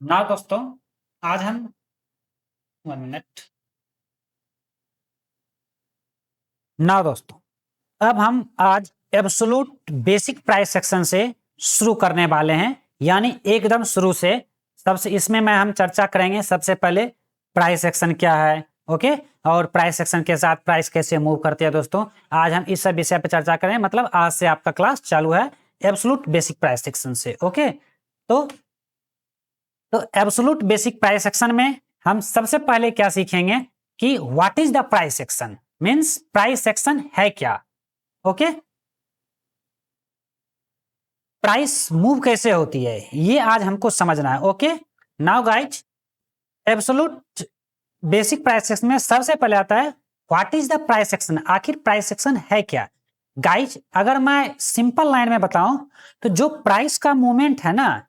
ना दोस्तों, आज हम 1 मिनट। ना दोस्तों, अब हम आज एब्सोल्यूट बेसिक प्राइस सेक्शन से शुरू करने वाले हैं, यानी एकदम शुरू से। सबसे इसमें हम चर्चा करेंगे सबसे पहले प्राइस सेक्शन क्या है, ओके, और प्राइस सेक्शन के साथ प्राइस कैसे मूव करते हैं। दोस्तों आज हम इस सब विषय पर चर्चा करें, मतलब आज से आपका क्लास चालू है एब्सोल्यूट बेसिक प्राइस सेक्शन से, ओके। तो एब्सोल्यूट बेसिक प्राइस सेक्शन में हम सबसे पहले क्या सीखेंगे कि what is the price section, means price section है क्या, ओके। प्राइस मूव कैसे होती है ये आज हमको समझना है, okay. Now guys, absolute basic price section में सबसे पहले आता है what is the price section, आखिर प्राइस सेक्शन है क्या। गाइज अगर मैं सिंपल लाइन में बताऊं तो जो प्राइस का मूवमेंट है ना,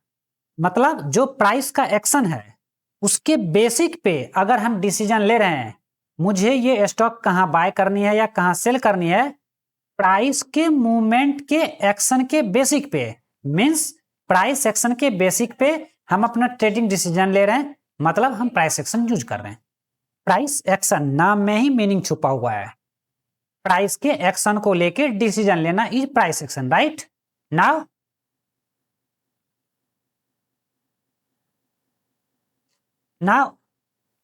मतलब जो प्राइस का एक्शन है उसके बेसिक पे अगर हम डिसीजन ले रहे हैं मुझे ये स्टॉक कहां बाय करनी है या कहां सेल करनी है, प्राइस के मूवमेंट के एक्शन के बेसिक पे, मींस प्राइस एक्शन के बेसिक पे हम अपना ट्रेडिंग डिसीजन ले रहे हैं, मतलब हम प्राइस एक्शन यूज कर रहे हैं। प्राइस एक्शन नाम में ही मीनिंग छुपा हुआ है, प्राइस के एक्शन को लेके डिसीजन लेना is price action, right. Now now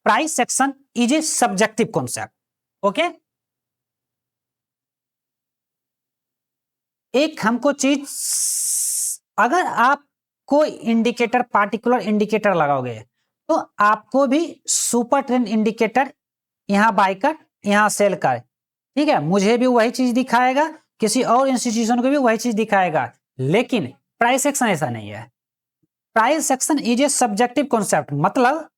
price action is a subjective concept, okay. एक हमको चीज, अगर आप कोई इंडिकेटर पार्टिकुलर इंडिकेटर लगाओगे तो आपको भी सुपर ट्रेंड इंडिकेटर यहां बाय कर यहां सेल कर, ठीक है, मुझे भी वही चीज दिखाएगा, किसी और इंस्टीट्यूशन को भी वही चीज दिखाएगा, लेकिन प्राइस एक्शन ऐसा नहीं है। Price action is a subjective concept, मतलब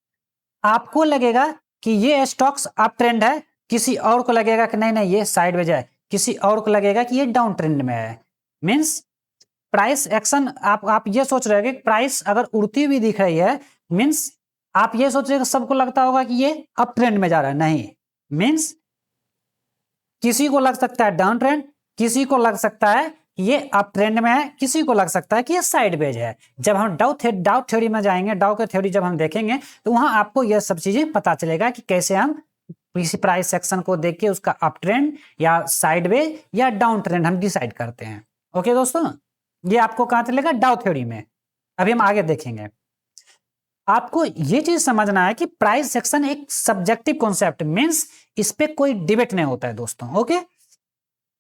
आपको लगेगा कि ये स्टॉक्स अप ट्रेंड है, किसी और को लगेगा कि नहीं नहीं ये साइड में जाए, किसी और को लगेगा कि ये डाउन ट्रेंड में है। मींस प्राइस एक्शन, आप ये सोच रहे हो कि प्राइस अगर उड़ती हुई दिख रही है, मींस आप ये सोच रहे हो, सबको लगता होगा कि ये अप ट्रेंड में जा रहा है, नहीं। मींस किसी को लग सकता है डाउन ट्रेंड, किसी को लग सकता है कि ये अप ट्रेंड में है, किसी को लग सकता है कि ये साइड वेज है। जब हम डाउ थ्योरी में जाएंगे, डाउ के थ्योरी जब हम देखेंगे तो वहां आपको यह सब चीजें पता चलेगा कि कैसे हम किसी प्राइस सेक्शन को देख के उसका अप ट्रेंड या साइड वेज या डाउन ट्रेंड हम डिसाइड करते हैं, ओके दोस्तों। ये आपको कहां चलेगा, डाउ थ्योरी में। अभी हम आगे देखेंगे। आपको ये चीज समझना है कि प्राइस सेक्शन एक सब्जेक्टिव कॉन्सेप्ट, मींस इस पे कोई डिबेट नहीं होता है दोस्तों, ओके।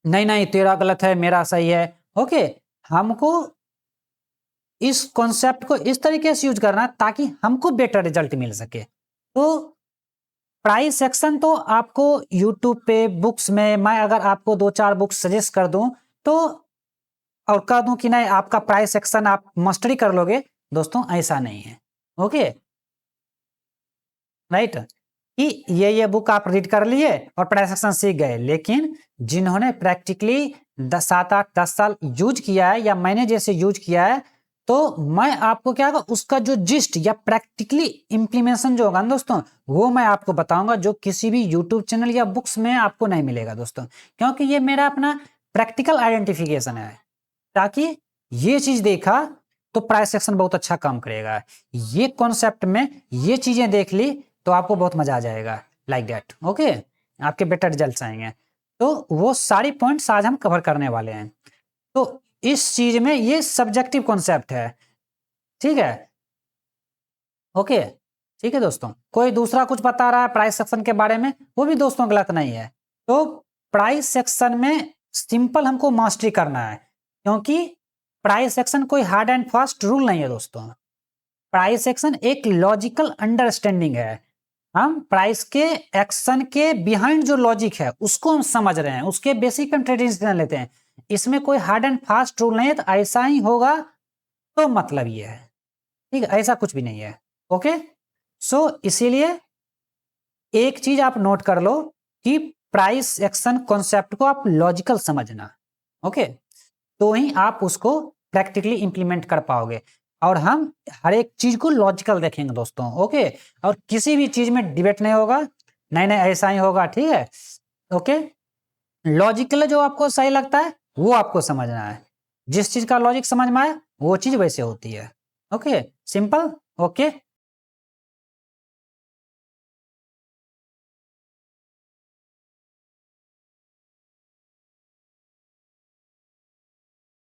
नहीं नहीं तेरा गलत है मेरा सही है, ओके। हमको इस कॉन्सेप्ट को इस तरीके से यूज करना ताकि हमको बेटर रिजल्ट मिल सके। तो प्राइस सेक्शन तो आपको यूट्यूब पे बुक्स में, मैं अगर आपको 2-4 बुक्स सजेस्ट कर दूं तो और कह दूं कि नहीं आपका प्राइस सेक्शन आप मस्टरी कर लोगे, दोस्तों ऐसा नहीं है, ओके, राइट। कि ये बुक आप रीड कर लिए और प्राइस सेक्शन सीख गए, लेकिन जिन्होंने प्रैक्टिकली 7-8-10 साल यूज किया है या मैंने जैसे यूज किया है, तो मैं आपको क्या होगा उसका जो जिस्ट या प्रैक्टिकली इंप्लीमेंटेशन जो होगा ना दोस्तों, वो मैं आपको बताऊंगा, जो किसी भी यूट्यूब चैनल या बुक्स में आपको नहीं मिलेगा दोस्तों, क्योंकि ये मेरा अपना प्रैक्टिकल आइडेंटिफिकेशन है, ताकि ये चीज देखा तो प्राइस सेक्शन बहुत अच्छा काम करेगा। ये कॉन्सेप्ट में ये चीजें देख ली तो आपको बहुत मजा आ जाएगा, लाइक दैट, ओके। आपके बेटर रिजल्ट्स आएंगे। तो वो सारी पॉइंट्स आज हम कवर करने वाले हैं। तो इस चीज में ये सब्जेक्टिव कॉन्सेप्ट है, ठीक है, ओके। ठीक है दोस्तों, कोई दूसरा कुछ बता रहा है प्राइस सेक्शन के बारे में, वो भी दोस्तों गलत नहीं है। तो प्राइस सेक्शन में सिंपल हमको मास्टरी करना है, क्योंकि प्राइस सेक्शन कोई हार्ड एंड फास्ट रूल नहीं है दोस्तों। प्राइस एक्शन एक लॉजिकल अंडरस्टैंडिंग है, हम प्राइस के एक्शन के बिहाइंड जो लॉजिक है उसको हम समझ रहे हैं, उसके बेसिक हम ट्रेडिशन लेते हैं। इसमें कोई हार्ड एंड फास्ट रूल नहीं है, तो ऐसा ही होगा तो मतलब ये है, ठीक है, ऐसा कुछ भी नहीं है, ओके। सो इसीलिए एक चीज आप नोट कर लो कि प्राइस एक्शन कॉन्सेप्ट को आप लॉजिकल समझना, ओके, तो ही आप उसको प्रैक्टिकली इंप्लीमेंट कर पाओगे। और हम हर एक चीज को लॉजिकल देखेंगे दोस्तों, ओके। और किसी भी चीज में डिबेट नहीं होगा, नहीं नहीं ऐसा ही होगा, ठीक है, ओके। लॉजिकल जो आपको सही लगता है वो आपको समझना है, जिस चीज का लॉजिक समझ में आए वो चीज वैसे होती है, ओके, सिंपल, ओके।